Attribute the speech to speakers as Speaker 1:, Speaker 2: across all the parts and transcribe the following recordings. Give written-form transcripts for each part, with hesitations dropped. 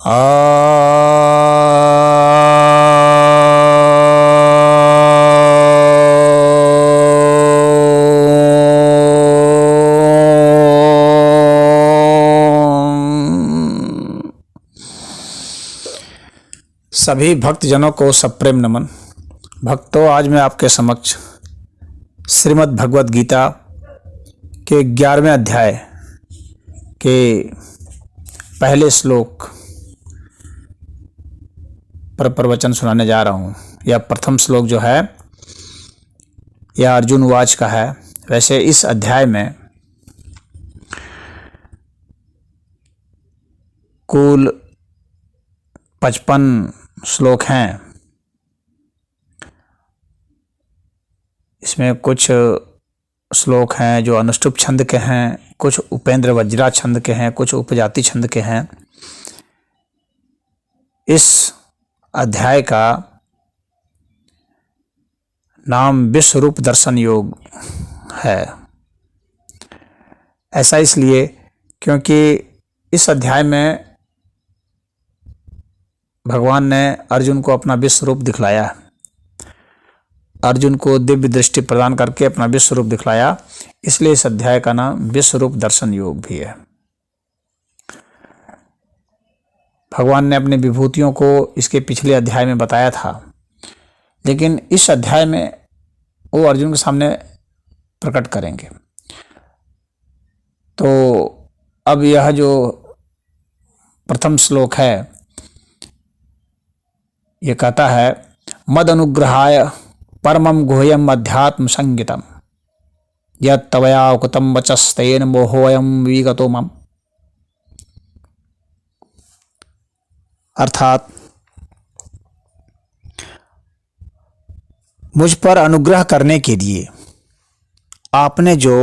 Speaker 1: सभी भक्तजनों को सप्रेम नमन। भक्तों, आज मैं आपके समक्ष श्रीमद् भगवद गीता के 11वें अध्याय के पहले श्लोक पर प्रवचन सुनाने जा रहा हूँ। यह प्रथम श्लोक जो है यह अर्जुन वाच का है। वैसे इस अध्याय में कुल 55 श्लोक हैं। इसमें कुछ श्लोक हैं जो अनुष्टुप छंद के हैं, कुछ उपेंद्र वज्रा छंद के हैं, कुछ उपजाति छंद के हैं। इस अध्याय का नाम विश्वरूप दर्शन योग है। ऐसा इसलिए क्योंकि इस अध्याय में भगवान ने अर्जुन को अपना विश्व रूप दिखलाया। अर्जुन को दिव्य दृष्टि प्रदान करके अपना विश्व रूप दिखलाया, इसलिए इस अध्याय का नाम विश्व रूप दर्शन योग भी है। भगवान ने अपनी विभूतियों को इसके पिछले अध्याय में बताया था, लेकिन इस अध्याय में वो अर्जुन के सामने प्रकट करेंगे। तो अब यह जो प्रथम श्लोक है ये कहता है, मद अनुग्रहाय परमं गुह्यम अध्यात्म संगीतम यत् तवया उक्तं वचस्तेन मोहोऽयं विगतो मम। अर्थात मुझ पर अनुग्रह करने के लिए आपने जो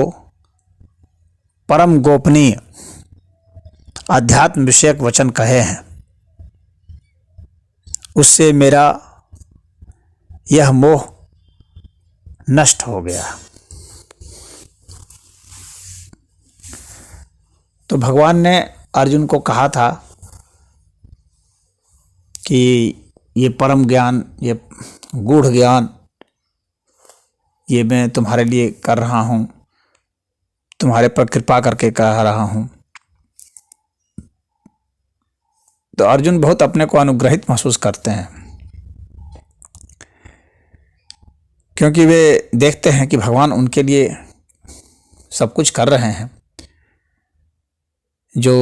Speaker 1: परम गोपनीय अध्यात्म विषयक वचन कहे हैं उससे मेरा यह मोह नष्ट हो गया। तो भगवान ने अर्जुन को कहा था कि ये परम ज्ञान, ये गूढ़ ज्ञान, ये मैं तुम्हारे लिए कर रहा हूँ, तुम्हारे पर कृपा करके कह रहा हूँ। तो अर्जुन बहुत अपने को अनुग्रहित महसूस करते हैं, क्योंकि वे देखते हैं कि भगवान उनके लिए सब कुछ कर रहे हैं। जो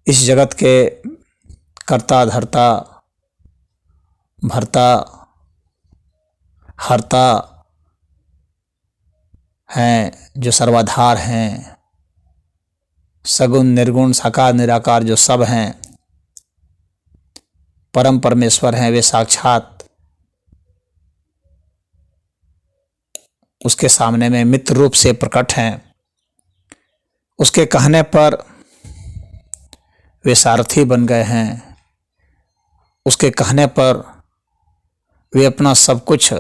Speaker 1: इस जगत के कर्ता धर्ता भर्ता हर्ता हैं, जो सर्वाधार हैं, सगुण निर्गुण साकार निराकार जो सब हैं, परम परमेश्वर हैं, वे साक्षात उसके सामने में मित्र रूप से प्रकट हैं। उसके कहने पर वे सारथी बन गए हैं। उसके कहने पर वे अपना सब कुछ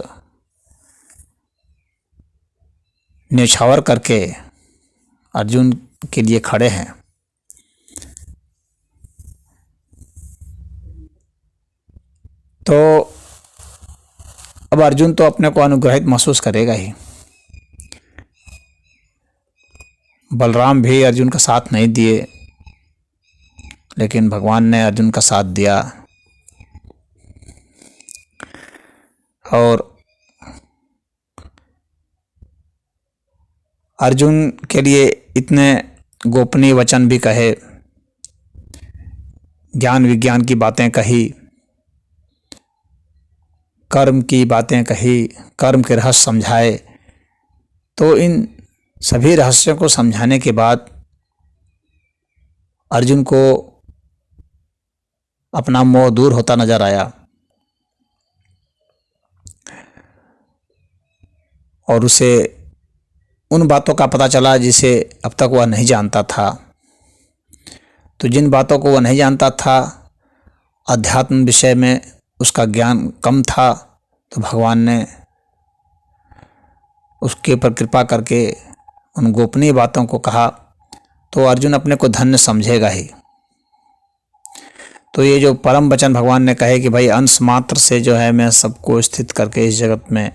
Speaker 1: न्यौछावर करके अर्जुन के लिए खड़े हैं। तो अब अर्जुन तो अपने को अनुग्रहित महसूस करेगा ही। बलराम भी अर्जुन का साथ नहीं दिए, लेकिन भगवान ने अर्जुन का साथ दिया। और अर्जुन के लिए इतने गोपनीय वचन भी कहे, ज्ञान विज्ञान की बातें कही, कर्म की बातें कही, कर्म के रहस्य समझाए। तो इन सभी रहस्यों को समझाने के बाद अर्जुन को अपना मोह दूर होता नजर आया और उसे उन बातों का पता चला जिसे अब तक वह नहीं जानता था। तो जिन बातों को वह नहीं जानता था, अध्यात्म विषय में उसका ज्ञान कम था, तो भगवान ने उसके ऊपर कृपा करके उन गोपनीय बातों को कहा। तो अर्जुन अपने को धन्य समझेगा ही। तो ये जो परम वचन भगवान ने कहे कि भाई अंश मात्र से जो है मैं सबको स्थित करके इस जगत में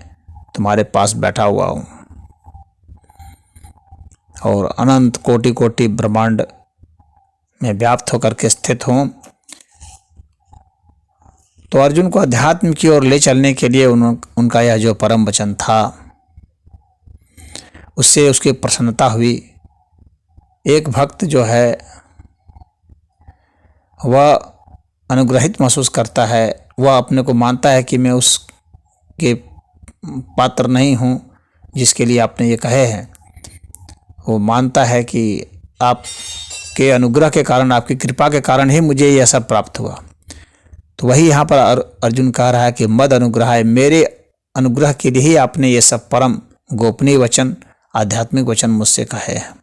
Speaker 1: तुम्हारे पास बैठा हुआ हूँ और अनंत कोटि कोटि ब्रह्मांड में व्याप्त होकर के स्थित हूँ, तो अर्जुन को अध्यात्म की ओर ले चलने के लिए उनका यह जो परम वचन था उससे उसकी प्रसन्नता हुई। एक भक्त जो है वह अनुग्रहित महसूस करता है, वह अपने को मानता है कि मैं उसके पात्र नहीं हूँ जिसके लिए आपने ये कहे हैं। वो मानता है कि आपके अनुग्रह के कारण, आपकी कृपा के कारण ही मुझे यह सब प्राप्त हुआ। तो वही यहाँ पर अर्जुन कह रहा है कि मद अनुग्रह है, मेरे अनुग्रह के लिए ही आपने ये सब परम गोपनीय वचन, आध्यात्मिक वचन मुझसे कहे हैं,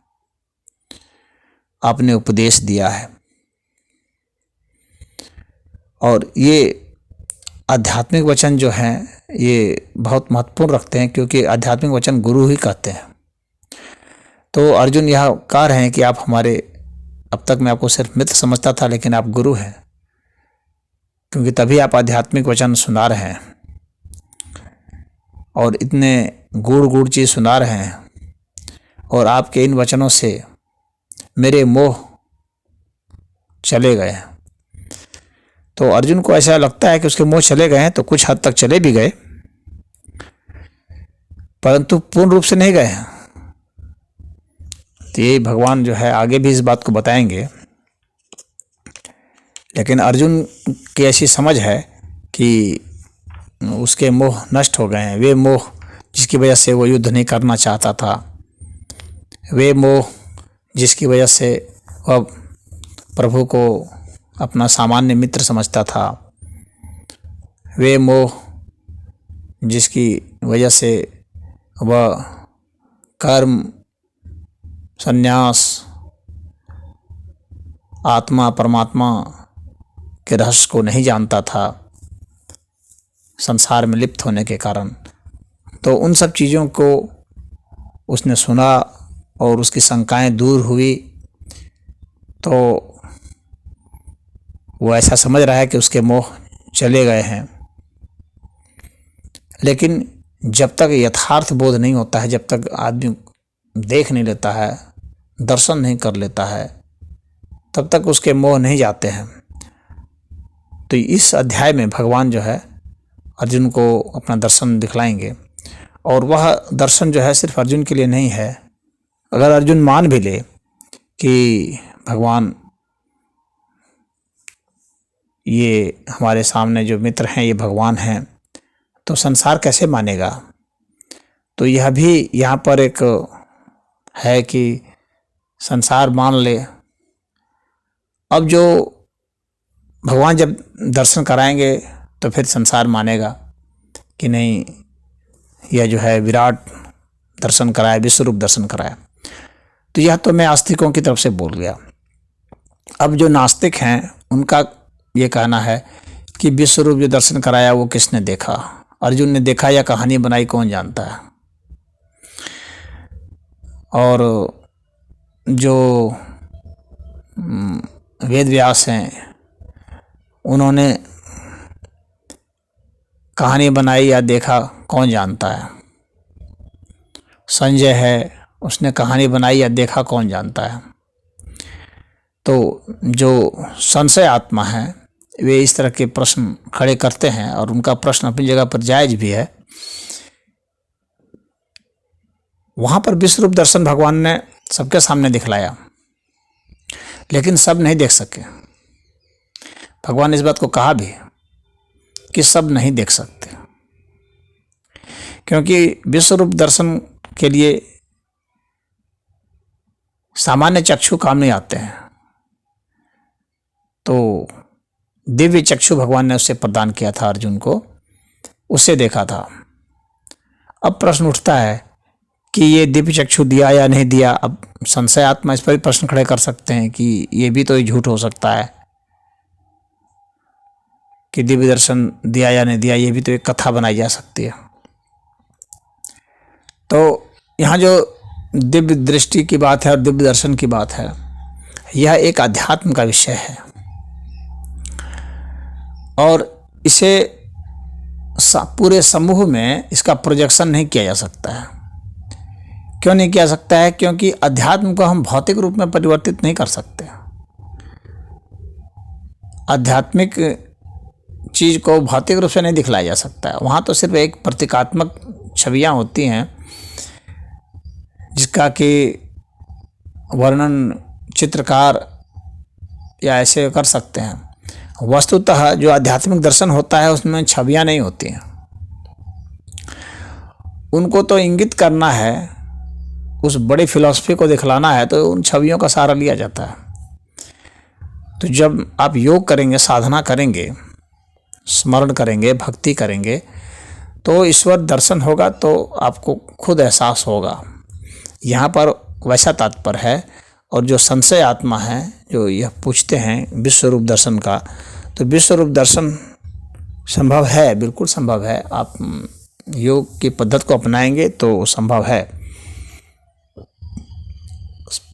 Speaker 1: आपने उपदेश दिया है। और ये आध्यात्मिक वचन जो हैं ये बहुत महत्वपूर्ण रखते हैं, क्योंकि आध्यात्मिक वचन गुरु ही कहते हैं। तो अर्जुन यह कह रहे हैं कि आप हमारे, अब तक मैं आपको सिर्फ मित्र समझता था लेकिन आप गुरु हैं, क्योंकि तभी आप आध्यात्मिक वचन सुना रहे हैं और इतने गूढ़ चीज़ सुना रहे हैं, और आपके इन वचनों से मेरे मोह चले गए हैं। तो अर्जुन को ऐसा लगता है कि उसके मोह चले गए हैं, तो कुछ हद तक चले भी गए परंतु पूर्ण रूप से नहीं गए हैं। तो ये भगवान जो है आगे भी इस बात को बताएंगे, लेकिन अर्जुन की ऐसी समझ है कि उसके मोह नष्ट हो गए हैं। वे मोह जिसकी वजह से वो युद्ध नहीं करना चाहता था, वे मोह जिसकी वजह से वह प्रभु को अपना सामान्य मित्र समझता था, वे मोह जिसकी वजह से वह कर्म, संन्यास, आत्मा परमात्मा के रहस्य को नहीं जानता था संसार में लिप्त होने के कारण, तो उन सब चीज़ों को उसने सुना और उसकी शंकाएं दूर हुई। तो वो ऐसा समझ रहा है कि उसके मोह चले गए हैं। लेकिन जब तक यथार्थ बोध नहीं होता है, जब तक आदमी देख नहीं लेता है, दर्शन नहीं कर लेता है, तब तक उसके मोह नहीं जाते हैं। तो इस अध्याय में भगवान जो है अर्जुन को अपना दर्शन दिखलाएंगे, और वह दर्शन जो है सिर्फ अर्जुन के लिए नहीं है। अगर अर्जुन मान भी ले कि भगवान ये हमारे सामने जो मित्र हैं ये भगवान हैं, तो संसार कैसे मानेगा? तो यह भी यहाँ पर एक है कि संसार मान ले। अब जो भगवान जब दर्शन कराएंगे तो फिर संसार मानेगा कि नहीं, यह जो है विराट दर्शन कराया, विश्वरूप दर्शन कराया। तो यह तो मैं आस्तिकों की तरफ से बोल गया। अब जो नास्तिक हैं उनका ये कहना है कि विश्वरूप जो दर्शन कराया वो किसने देखा? अर्जुन ने देखा या कहानी बनाई, कौन जानता है। और जो वेद व्यास हैं उन्होंने कहानी बनाई या देखा, कौन जानता है। संजय है, उसने कहानी बनाई या देखा, कौन जानता है। तो जो संशय आत्मा है वे इस तरह के प्रश्न खड़े करते हैं, और उनका प्रश्न अपनी जगह पर जायज भी है। वहाँ पर विश्वरूप दर्शन भगवान ने सबके सामने दिखलाया, लेकिन सब नहीं देख सके। भगवान ने इस बात को कहा भी कि सब नहीं देख सकते, क्योंकि विश्वरूप दर्शन के लिए सामान्य चक्षु काम नहीं आते हैं। तो दिव्य चक्षु भगवान ने उससे प्रदान किया था अर्जुन को, उससे देखा था। अब प्रश्न उठता है कि ये दिव्य चक्षु दिया या नहीं दिया। अब संशय आत्मा इस पर भी प्रश्न खड़े कर सकते हैं कि ये भी तो झूठ हो सकता है कि दिव्य दर्शन दिया या नहीं दिया, ये भी तो एक कथा बनाई जा सकती है। तो यहाँ जो दिव्य दृष्टि की बात है और दिव्य दर्शन की बात है, यह एक अध्यात्म का विषय है। और इसे पूरे समूह में इसका प्रोजेक्शन नहीं किया जा सकता है। क्यों नहीं किया सकता है? क्योंकि अध्यात्म को हम भौतिक रूप में परिवर्तित नहीं कर सकते। आध्यात्मिक चीज को भौतिक रूप से नहीं दिखलाया जा सकता है। वहाँ तो सिर्फ एक प्रतीकात्मक छवियाँ होती हैं जिसका कि वर्णन चित्रकार या ऐसे कर सकते हैं। वस्तुतः जो आध्यात्मिक दर्शन होता है उसमें छवियाँ नहीं होती हैं। उनको तो इंगित करना है, उस बड़ी फिलॉसफी को दिखलाना है, तो उन छवियों का सहारा लिया जाता है। तो जब आप योग करेंगे, साधना करेंगे, स्मरण करेंगे, भक्ति करेंगे, तो ईश्वर दर्शन होगा, तो आपको खुद एहसास होगा। यहाँ पर वैसा तात्पर्य है। और जो संशय आत्मा है, जो यह पूछते हैं विश्व रूप दर्शन का, तो विश्व रूप दर्शन संभव है, बिल्कुल संभव है। आप योग की पद्धति को अपनाएंगे तो संभव है।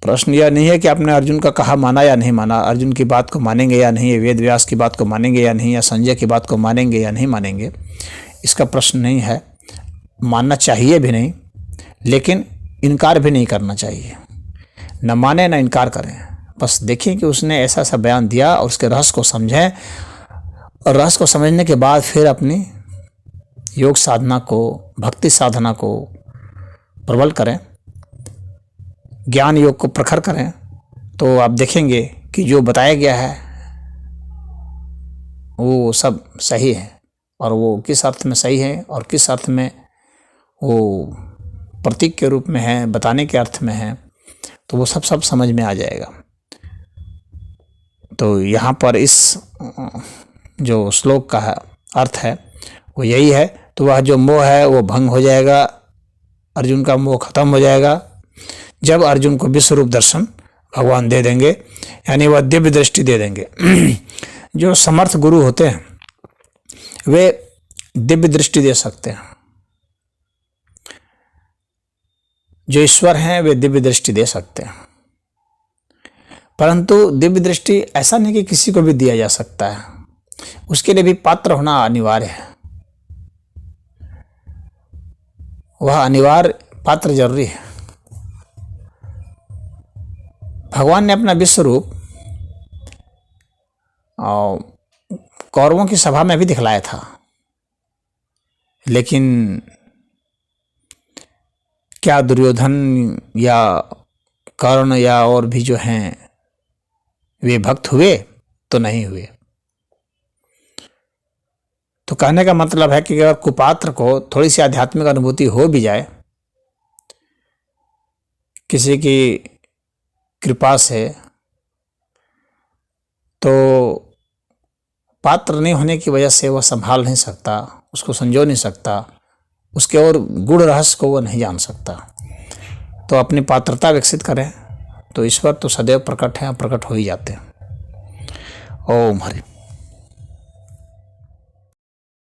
Speaker 1: प्रश्न यह नहीं है कि आपने अर्जुन का कहा माना या नहीं माना, अर्जुन की बात को मानेंगे या नहीं, वेद व्यास की बात को मानेंगे या नहीं, या संजय की बात को मानेंगे या नहीं मानेंगे, इसका प्रश्न नहीं है। मानना चाहिए भी नहीं, लेकिन इनकार भी नहीं करना चाहिए। न माने न इनकार करें, बस देखें कि उसने ऐसा सा बयान दिया और उसके रहस्य को समझें, और रहस्य को समझने के बाद फिर अपनी योग साधना को, भक्ति साधना को प्रबल करें, ज्ञान योग को प्रखर करें। तो आप देखेंगे कि जो बताया गया है वो सब सही है, और वो किस अर्थ में सही है और किस अर्थ में वो प्रतीक के रूप में है, बताने के अर्थ में है, तो वो सब समझ में आ जाएगा। तो यहाँ पर इस जो श्लोक का अर्थ है वो यही है। तो वह जो मोह है वो भंग हो जाएगा, अर्जुन का मोह खत्म हो जाएगा जब अर्जुन को विश्व रूप दर्शन भगवान दे देंगे, यानी वह दिव्य दृष्टि दे देंगे। जो समर्थ गुरु होते हैं वे दिव्य दृष्टि दे सकते हैं, जो ईश्वर हैं वे दिव्य दृष्टि दे सकते हैं। परंतु दिव्य दृष्टि ऐसा नहीं कि किसी को भी दिया जा सकता है, उसके लिए भी पात्र होना अनिवार्य है। वह अनिवार्य पात्र जरूरी है। भगवान ने अपना विश्व रूप कौरवों की सभा में भी दिखलाया था, लेकिन क्या दुर्योधन या कर्ण या और भी जो हैं वे भक्त हुए? तो नहीं हुए। तो कहने का मतलब है कि अगर कुपात्र को थोड़ी सी आध्यात्मिक अनुभूति हो भी जाए किसी की कृपा से, तो पात्र नहीं होने की वजह से वह संभाल नहीं सकता, उसको संजो नहीं सकता, उसके और गूढ़ रहस्य को वह नहीं जान सकता। तो अपनी पात्रता विकसित करें तो ईश्वर तो सदैव प्रकट है, प्रकट हो ही जाते हैं। ओम हरि।